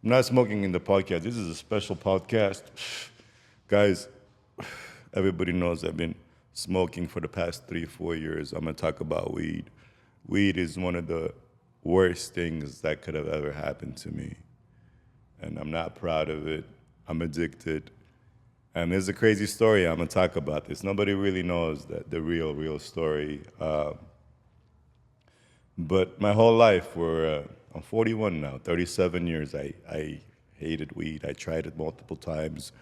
I'm not smoking in the podcast. This is a special podcast. Guys, everybody knows I've been smoking for the past 3, 4 years. I'm gonna talk about weed. Weed is one of the worst things that could have ever happened to me. And I'm not proud of it. I'm addicted. And there's a crazy story. I'm gonna talk about this. Nobody really knows that the real story. But my whole life, I'm 41 now, 37 years, I hated weed. I tried it multiple times.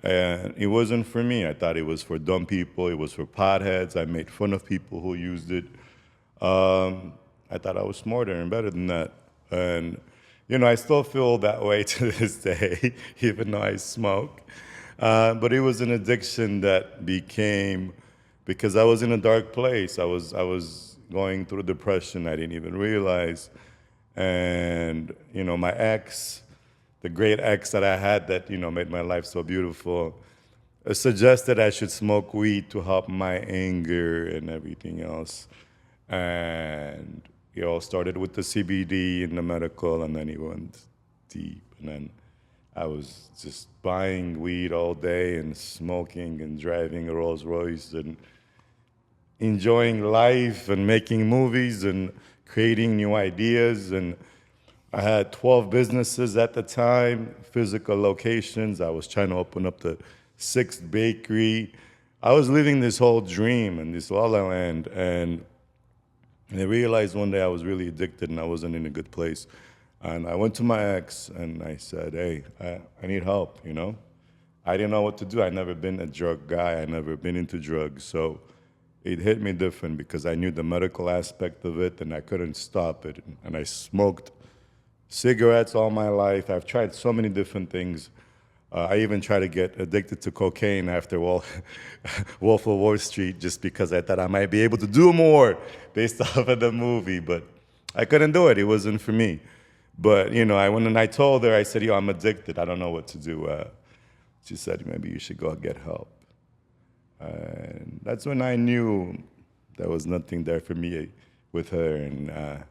And it wasn't for me. I thought it was for dumb people. It was for potheads. I made fun of people who used it. I thought I was smarter and better than that. And, I still feel that way to this day, even though I smoke. But it was an addiction that became, because I was in a dark place. I was going through depression. I didn't even realize. And, my ex, the great ex that I had that, made my life so beautiful, suggested I should smoke weed to help my anger and everything else. And it all started with the CBD and the medical, and then it went deep. And then I was just buying weed all day and smoking and driving a Rolls Royce and enjoying life and making movies and creating new ideas. And I had 12 businesses at the time, physical locations. I was trying to open up the sixth bakery. I was living this whole dream in this La La Land. And I realized one day I was really addicted and I wasn't in a good place. And I went to my ex and I said, hey, I need help, I didn't know what to do. I'd never been a drug guy. I'd never been into drugs. So it hit me different because I knew the medical aspect of it and I couldn't stop it. And I smoked cigarettes all my life. I've tried so many different things. I even tried to get addicted to cocaine after Wolf of Wall Street just because I thought I might be able to do more based off of the movie. But I couldn't do it. It wasn't for me. But, I went and I told her, I said, I'm addicted. I don't know what to do. She said, maybe you should go get help. And that's when I knew there was nothing there for me with her. And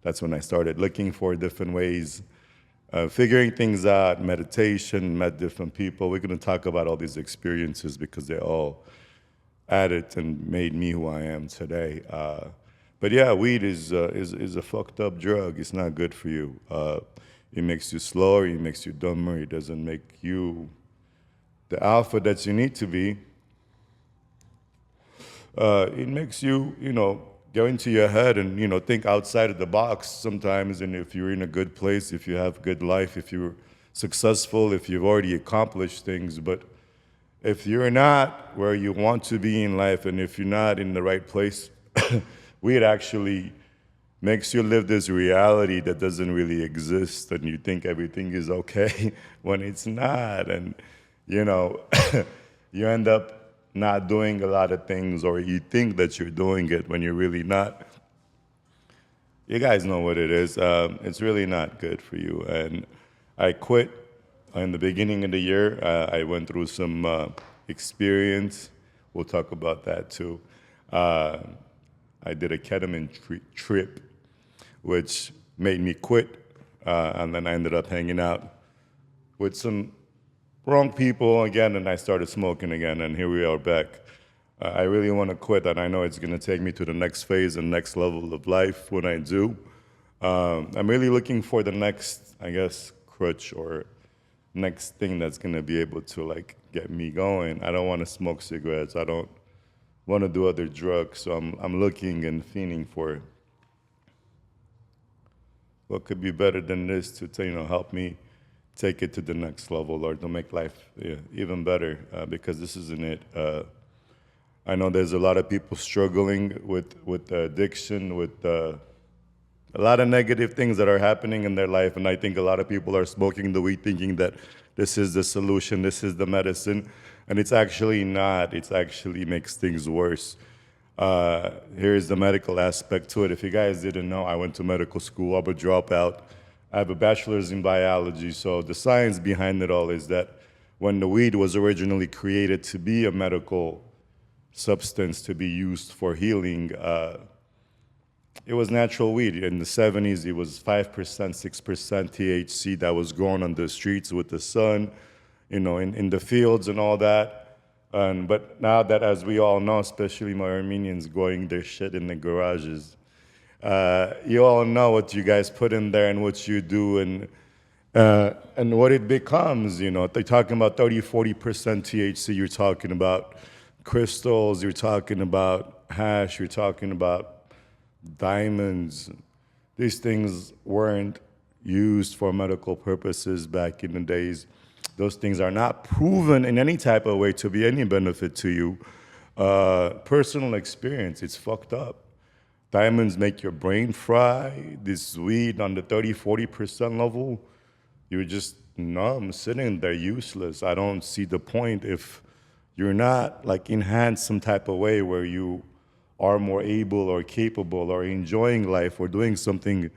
that's when I started looking for different ways, figuring things out, meditation, met different people. We're going to talk about all these experiences because they all added and made me who I am today. But yeah, weed is a fucked up drug. It's not good for you. It makes you slower. It makes you dumber. It doesn't make you the alpha that you need to be. It makes you, go into your head and, think outside of the box sometimes. And if you're in a good place, if you have a good life, if you're successful, if you've already accomplished things. But if you're not where you want to be in life and if you're not in the right place, weed actually makes you live this reality that doesn't really exist. And you think everything is okay when it's not. And, you end up not doing a lot of things, or you think that you're doing it when you're really not. You guys know what it is. It's really not good for you. And I quit in the beginning of the year. I went through some experience. We'll talk about that too. I did a ketamine trip, which made me quit. And then I ended up hanging out with some wrong people again, and I started smoking again, and here we are back. I really want to quit, and I know it's going to take me to the next phase and next level of life when I do. I'm really looking for the next, crutch or next thing that's going to be able to, get me going. I don't want to smoke cigarettes. I don't want to do other drugs, so I'm looking and fiending for what could be better than this to help me take it to the next level or to make life even better because this isn't it. I know there's a lot of people struggling with addiction, with a lot of negative things that are happening in their life, and I think a lot of people are smoking the weed thinking that this is the solution, this is the medicine, and it's actually not. It actually makes things worse. Here's the medical aspect to it. If you guys didn't know, I went to medical school. I'm a dropout. I have a bachelor's in biology, so the science behind it all is that when the weed was originally created to be a medical substance to be used for healing, it was natural weed. In the 70s, it was 5%, 6% THC that was grown on the streets with the sun, in the fields and all that. But now that, as we all know, especially my Armenians growing their shit in the garages, you all know what you guys put in there and what you do and what it becomes. They're talking about 30, 40% THC. You're talking about crystals. You're talking about hash. You're talking about diamonds. These things weren't used for medical purposes back in the days. Those things are not proven in any type of way to be any benefit to you. Personal experience, it's fucked up. Diamonds make your brain fry. This weed on the 30, 40% level, you're just numb, sitting there useless. I don't see the point if you're not like enhanced some type of way where you are more able or capable or enjoying life or doing something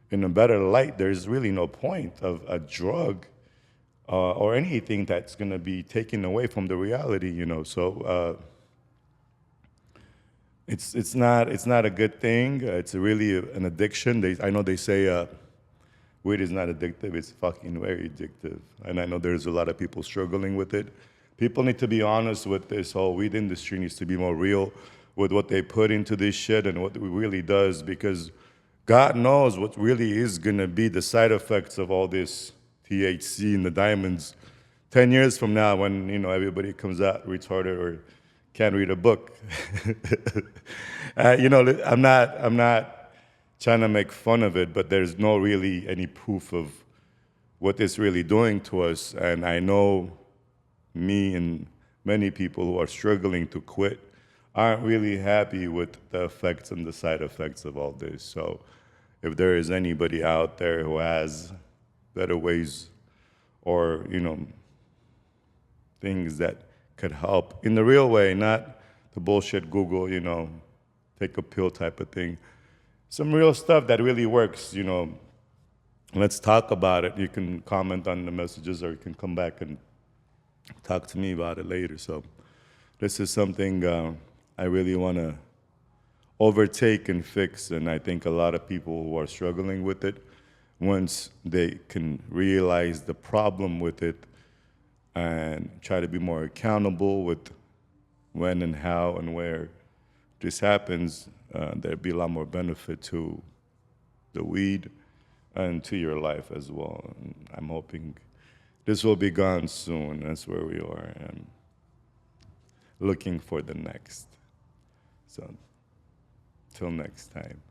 in a better light. There's really no point of a drug or anything that's going to be taken away from the reality. So it's not a good thing. It's really an addiction. I know they say weed is not addictive. It's fucking very addictive, and I know there's a lot of people struggling with it. People need to be honest with this whole weed industry. Needs to be more real with what they put into this shit and what it really does, because God knows what really is gonna be the side effects of all this THC and the diamonds 10 years from now when, everybody comes out retarded or can't read a book. I'm not trying to make fun of it, but there's no really any proof of what it's really doing to us. And I know me and many people who are struggling to quit aren't really happy with the effects and the side effects of all this. So if there is anybody out there who has better ways or, things that could help in the real way, not the bullshit Google, take a pill type of thing. Some real stuff that really works, let's talk about it. You can comment on the messages or you can come back and talk to me about it later. So this is something I really want to overtake and fix, and I think a lot of people who are struggling with it, once they can realize the problem with it and try to be more accountable with when and how and where this happens, there'd be a lot more benefit to the weed and to your life as well. And I'm hoping this will be gone soon. That's where we are. I'm looking for the next. So, till next time.